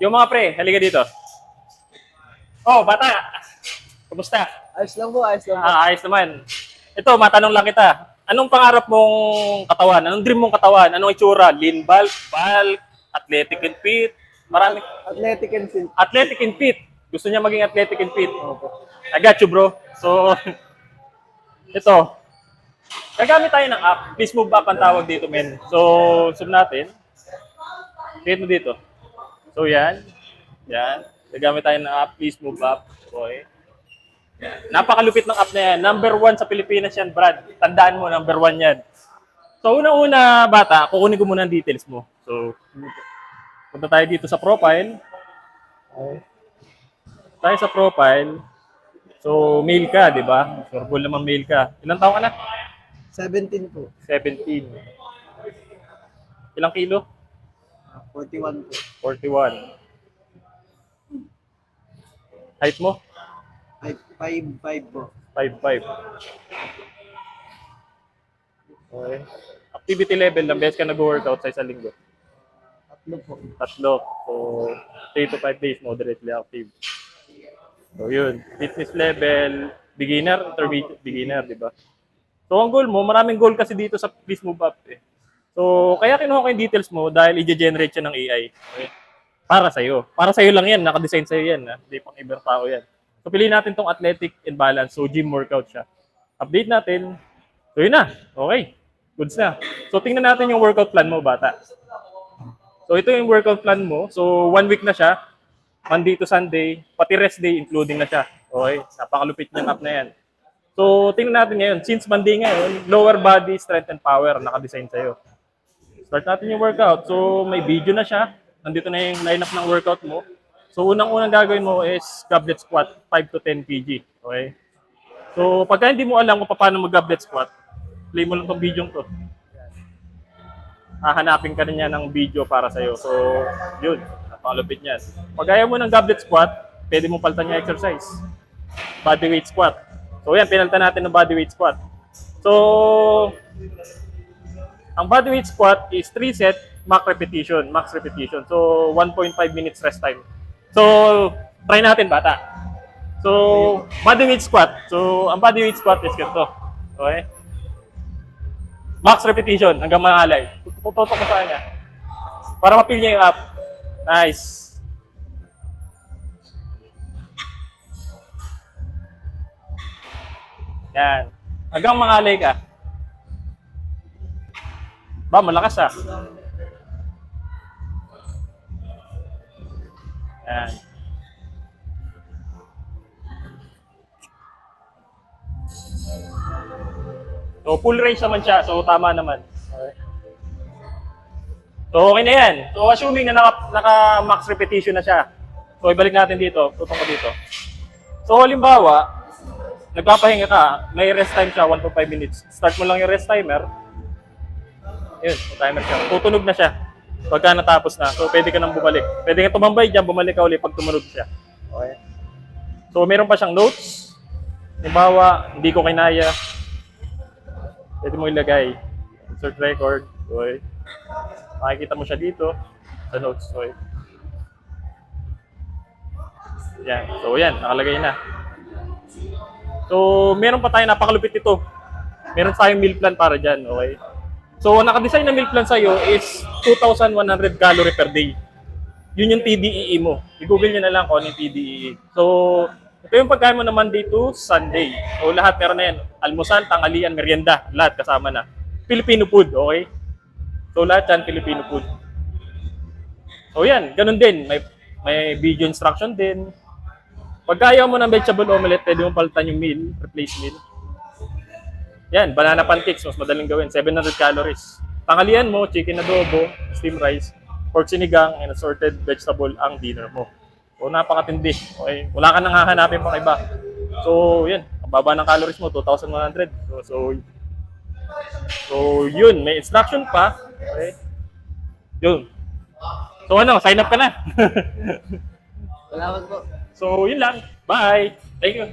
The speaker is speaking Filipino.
Yung mga pre, halika dito. Oh, bata. Kumusta? Ayos lang po, ayos lang po. Ayos naman. Ito, matanong lang kita. Anong pangarap mong katawan? Anong dream mong katawan? Anong itsura? Lean bulk, athletic and fit? Marami. Athletic and fit. Athletic and fit. Gusto niya maging athletic and fit. Opo. I got you, bro. So, ito. Gagamit tayo ng app. Please move up ang tawag dito, men. So, sub natin. Hit mo dito. So, yan. Yan. Gagamit tayo ng app. Please move up. Okay. Yan. Napakalupit ng app na yan. Number 1 sa Pilipinas yan, Brad. Tandaan mo, number 1 yan. So, unang-una, bata, kukunin ko muna ang details mo. So, punta tayo dito sa profile. Okay. Tayo sa profile. So, male ka, di ba? Surbol naman male ka. Ilang taon ka na? 17 po. 17. Ilang kilo? 41 po. 41. Height mo? 5'5 po. 5'5. Okay. Activity level, ilang beses ka nag-workout sa isang linggo? Tatlo po. Tatlo. So, 3 to 5 days, moderately active. So, yun. Fitness level, beginner, intermediate, beginner, di ba? So, ang goal mo, maraming goal kasi dito sa Please Move Up eh. So, kaya kinuha ko yung details mo dahil i-generate siya ng AI. Okay? Para sa'yo. Para sa'yo lang yan. Nakadesign sa'yo yan. Ha? Hindi pang ibang tao yan. So, piliin natin tong athletic and balance. So, gym workout siya. Update natin. So, yun na. Okay. Goods na. So, tingnan natin yung workout plan mo, bata. So, ito yung workout plan mo. So, 1 week na siya. Monday to Sunday. Pati rest day, including na siya. Okay. Napakalupit niyang app na yan. So, tingnan natin ngayon. Since Monday ngayon, lower body, strength, and power nakadesign sa'yo. Start natin yung workout. So, may video na siya. Nandito na yung lineup ng workout mo. So, unang-unang gagawin mo is goblet squat, 5 to 10 kg. Okay? So, pagka hindi mo alam kung paano mag-goblet squat, play mo lang tong video to. Hahanapin ka rin niya ng video para sa'yo. So, yun. Napakalupit niyan. Pag ayaw mo ng goblet squat, pwede mo palitan yung exercise. Bodyweight squat. So, yan. Pinalitan natin ng bodyweight squat. So, ang bodyweight squat is 3 set, max repetition. So, 1.5 minutes rest time. So, try natin, bata. So, bodyweight squat. So, ang bodyweight squat is ganito. Okay? Max repetition hanggang mangalay. Tutok mo sa kanya. Para mapil niya yung up. Nice. Yan. Hanggang mangalay ka. Ba, malakas ah. Yan. So, full range naman siya. So, tama naman. Okay. So, okay na yan. So, assuming na naka-max repetition na siya. So, ibalik natin dito. Tutong ko dito. So, halimbawa, nagpapahinga ka, may rest time siya, 1 to 5 minutes. Start mo lang yung rest timer. Yun, timer siya. Tutunog na siya. Pagka natapos na. So, pwede ka nang bumalik. Pwede ka tumambay dyan, bumalik ka ulit pag tumunog siya. Okay. So, meron pa siyang notes. Halimbawa, hindi ko kinaya. Pwede mo ilagay. Insert record. Okay. Makikita mo siya dito sa notes. Okay. Yan. So, yan. Nakalagay na. So, meron pa tayo napakalupit ito. Meron tayong meal plan para dyan. Okay. So, nakadesign na meal plan sa'yo is 2,100 calorie per day. Yun yung TDEE mo. I-google nyo na lang kung ano yung TDEE. So, ito yung pagkain mo na Monday to Sunday. So, lahat meron na yan. Almusal, tanghalian, merienda. Lahat kasama na. Filipino food, okay? So, lahat yan, Filipino food. So, yan. Ganun din. May video instruction din. Pag ayaw mo ng vegetable omelette, pwede mo palitan yung meal, replace meal. Yan, banana pancakes, mas madaling gawin, 700 calories. Tanghalian mo, chicken adobo, steamed rice, pork sinigang, and assorted vegetable ang dinner mo. So, napakatindi. Okay? Wala ka nang hahanapin pang iba. So, yan, ang baba ng calories mo, 2,100. So, yun, may instruction pa. Okay? Yun. So, ano, sign up ka na. Salamat po. So, yun lang. Bye! Thank you.